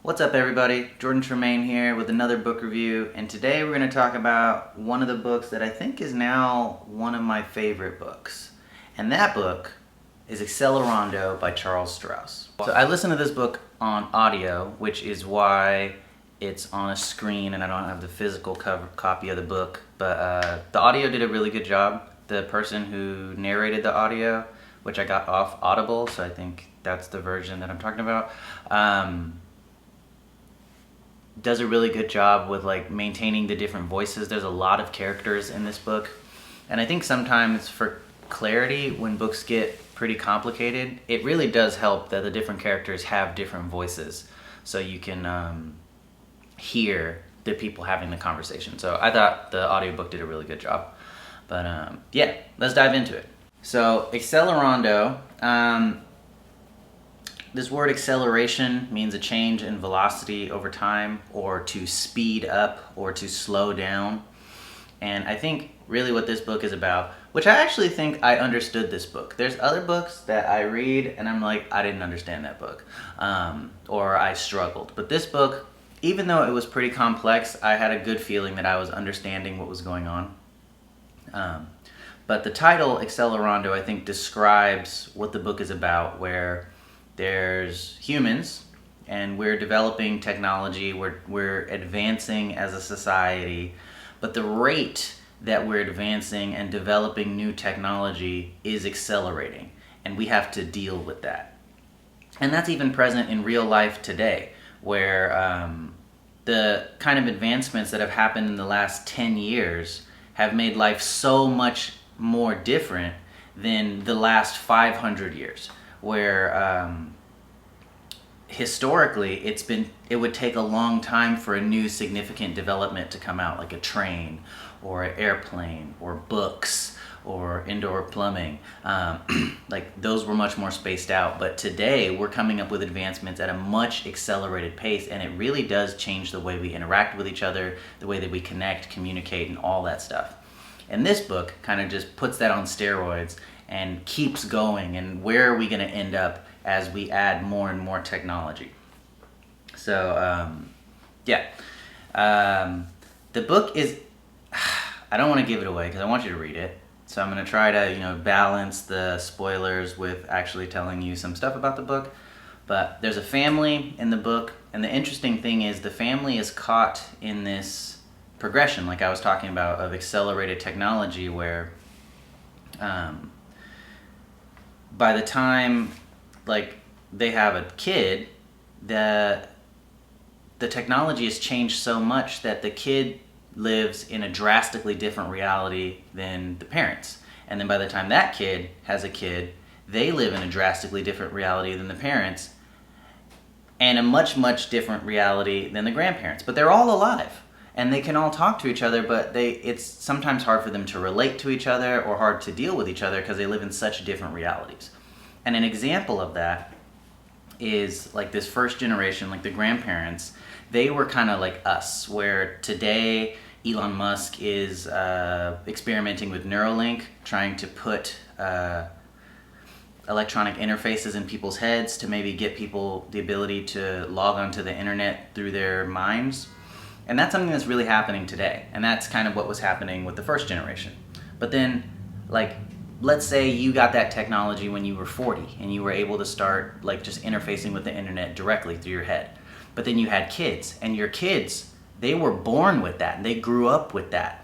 What's up everybody? Jordan Tremaine here with another book review, and today we're going to talk about one of the books that I think is now one of my favorite books. And that book is Accelerando by Charles Stross. So I listened to this book on audio, which is why it's on a screen and I don't have the physical copy of the book, but the audio did a really good job. The person who narrated the audio, which I got off Audible, so I think that's the version that I'm talking about, does a really good job with like maintaining the different voices. There's a lot of characters in this book, and I think sometimes for clarity, when books get pretty complicated, it really does help that the different characters have different voices, so you can hear the people having the conversation. So I thought the audiobook did a really good job. But yeah, let's dive into it. So Accelerando, this word acceleration means a change in velocity over time, or to speed up or to slow down. And I think really what this book is about, which I actually think I understood this book. There's other books that I read and I'm like, I didn't understand that book, or I struggled. But this book, even though it was pretty complex, I had a good feeling that I was understanding what was going on. But the title, Accelerando, I think describes what the book is about, where there's humans and we're developing technology, we're advancing as a society, but the rate that we're advancing and developing new technology is accelerating, and we have to deal with that. And that's even present in real life today, where the kind of advancements that have happened in the last 10 years have made life so much more different than the last 500 years, where historically it would take a long time for a new significant development to come out, like a train or an airplane or books or indoor plumbing. Like those were much more spaced out, but today we're coming up with advancements at a much accelerated pace, and it really does change the way we interact with each other, the way that we connect, communicate, and all that stuff. And this book kind of just puts that on steroids and keeps going, and where are we going to end up as we add more and more technology. So the book is, I don't want to give it away because I want you to read it, so I'm going to try to balance the spoilers with actually telling you some stuff about the book. But there's a family in the book, and the interesting thing is the family is caught in this progression, like I was talking about, of accelerated technology, where by the time like they have a kid, the technology has changed so much that the kid lives in a drastically different reality than the parents. And then by the time that kid has a kid, they live in a drastically different reality than the parents, and a much, much different reality than the grandparents. But they're all alive, and they can all talk to each other, but it's sometimes hard for them to relate to each other, or hard to deal with each other because they live in such different realities. And an example of that is like this first generation, like the grandparents, they were kind of like us, where today Elon Musk is experimenting with Neuralink, trying to put electronic interfaces in people's heads to maybe get people the ability to log onto the internet through their minds. And that's something that's really happening today. And that's kind of what was happening with the first generation. But then, like, let's say you got that technology when you were 40 and you were able to start like just interfacing with the internet directly through your head. But then you had kids, and your kids, they were born with that and they grew up with that.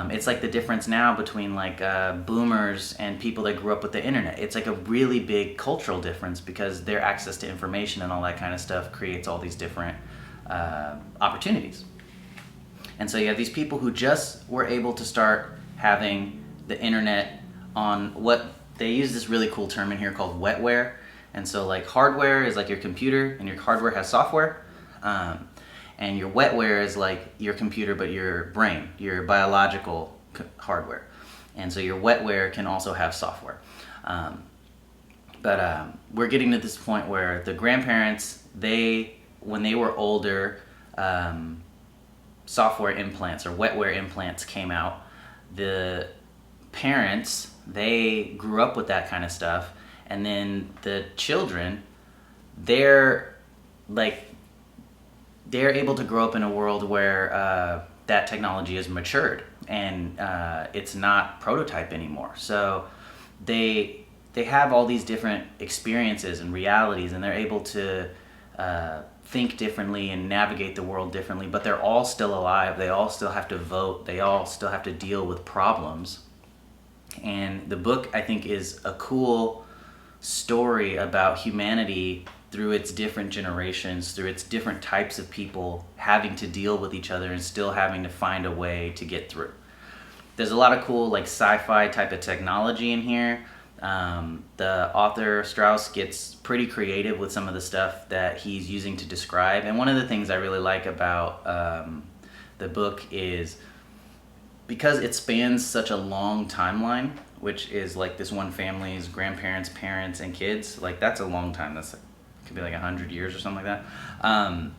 It's like the difference now between like boomers and people that grew up with the internet. It's like a really big cultural difference, because their access to information and all that kind of stuff creates all these different opportunities. And so you have these people who just were able to start having the internet on what they use this really cool term in here called wetware. And so like hardware is like your computer, and your hardware has software. And your wetware is like your computer, but your brain, your biological hardware. And so your wetware can also have software. But we're getting to this point where the grandparents, when they were older, software implants or wetware implants came out. The parents, they grew up with that kind of stuff, and then the children, they're like they're able to grow up in a world where that technology is matured and it's not prototype anymore. So they have all these different experiences and realities, and they're able to think differently and navigate the world differently, but they're all still alive. They all still have to vote. They all still have to deal with problems. And the book, I think, is a cool story about humanity through its different generations, through its different types of people having to deal with each other and still having to find a way to get through. There's a lot of cool like sci-fi type of technology in here. The author Strauss gets pretty creative with some of the stuff that he's using to describe. And one of the things I really like about the book is because it spans such a long timeline, which is like this one family's grandparents, parents, and kids. Like that's a long time. That's like, could be like 100 years or something like that.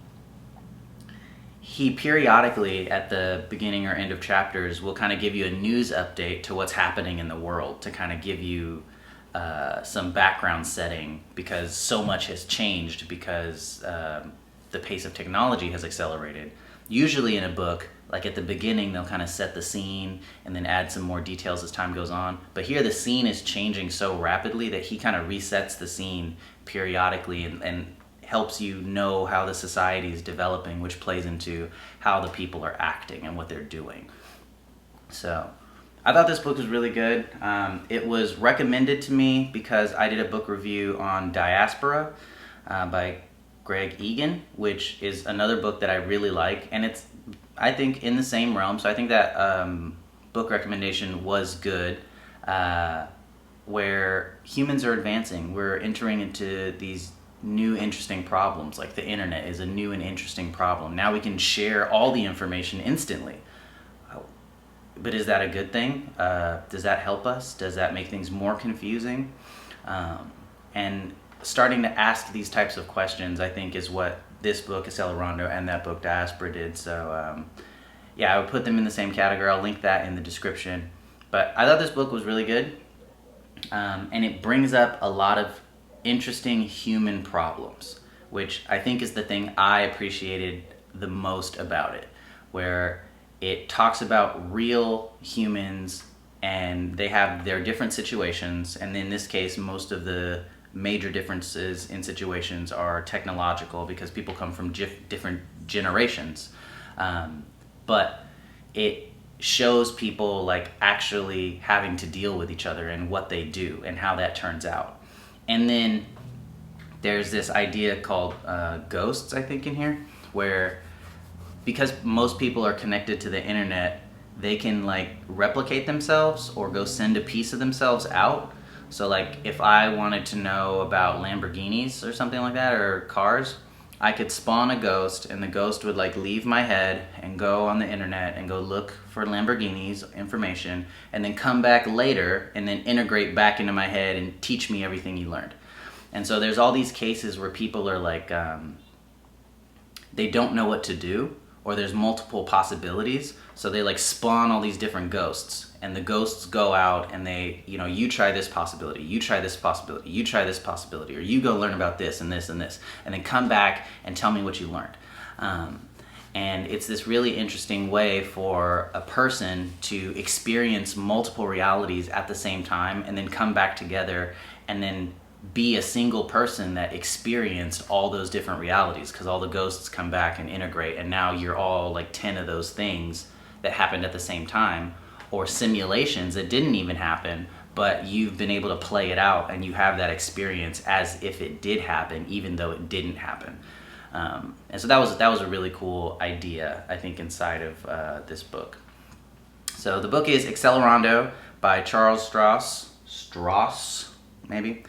He periodically at the beginning or end of chapters will kind of give you a news update to what's happening in the world, to kind of give you some background setting, because so much has changed because the pace of technology has accelerated. Usually in a book, like at the beginning, they'll kind of set the scene and then add some more details as time goes on. But here the scene is changing so rapidly that he kind of resets the scene periodically and helps you know how the society is developing, which plays into how the people are acting and what they're doing. So I thought this book was really good. It was recommended to me because I did a book review on Diaspora by Greg Egan, which is another book that I really like, and it's, I think, in the same realm. So I think that book recommendation was good, where humans are advancing. We're entering into these new interesting problems. Like the internet is a new and interesting problem. Now we can share all the information instantly. But is that a good thing? Does that help us? Does that make things more confusing? And starting to ask these types of questions, I think, is what this book, Accelerando, and that book, Diaspora, did. So, yeah, I would put them in the same category. I'll link that in the description. But I thought this book was really good. And it brings up a lot of interesting human problems, which I think is the thing I appreciated the most about it, where it talks about real humans and they have their different situations. And in this case, most of the major differences in situations are technological because people come from different generations. But it shows people like actually having to deal with each other and what they do and how that turns out. And then there's this idea called ghosts, I think, in here, where because most people are connected to the internet, they can like replicate themselves or go send a piece of themselves out. So like if I wanted to know about Lamborghinis or something like that, or cars, I could spawn a ghost and the ghost would like leave my head and go on the internet and go look for Lamborghinis information and then come back later and then integrate back into my head and teach me everything he learned. And so there's all these cases where people are like, they don't know what to do, or there's multiple possibilities. So they like spawn all these different ghosts, and the ghosts go out and they, you know, you try this possibility, you try this possibility, you try this possibility, or you go learn about this and this and this, and then come back and tell me what you learned. And it's this really interesting way for a person to experience multiple realities at the same time and then come back together and then be a single person that experienced all those different realities, because all the ghosts come back and integrate, and now you're all like 10 of those things that happened at the same time, or simulations that didn't even happen, but you've been able to play it out and you have that experience as if it did happen, even though it didn't happen. And so that was a really cool idea, I think, inside of this book. So the book is Accelerando by Charles Stross, maybe.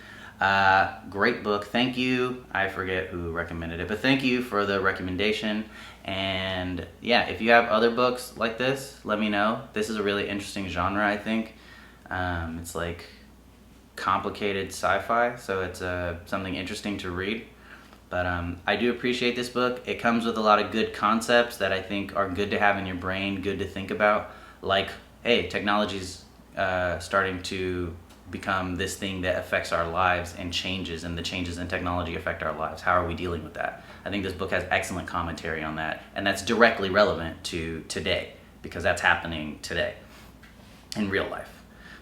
Great book. Thank you. I forget who recommended it, but thank you for the recommendation. And yeah, if you have other books like this, let me know. This is a really interesting genre, I think. It's like complicated sci-fi, so it's something interesting to read. But I do appreciate this book. It comes with a lot of good concepts that I think are good to have in your brain, good to think about. Like, hey, technology's starting to become this thing that affects our lives and changes, and the changes in technology affect our lives. How are we dealing with that? I think this book has excellent commentary on that, and that's directly relevant to today, because that's happening today in real life.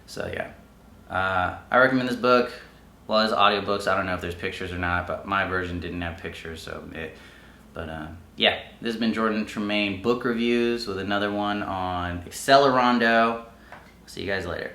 So yeah, I recommend this book. Well, there's audiobooks. I don't know if there's pictures or not, but my version didn't have pictures, yeah, this has been Jordan Tremaine Book Reviews with another one on Accelerando. See you guys later.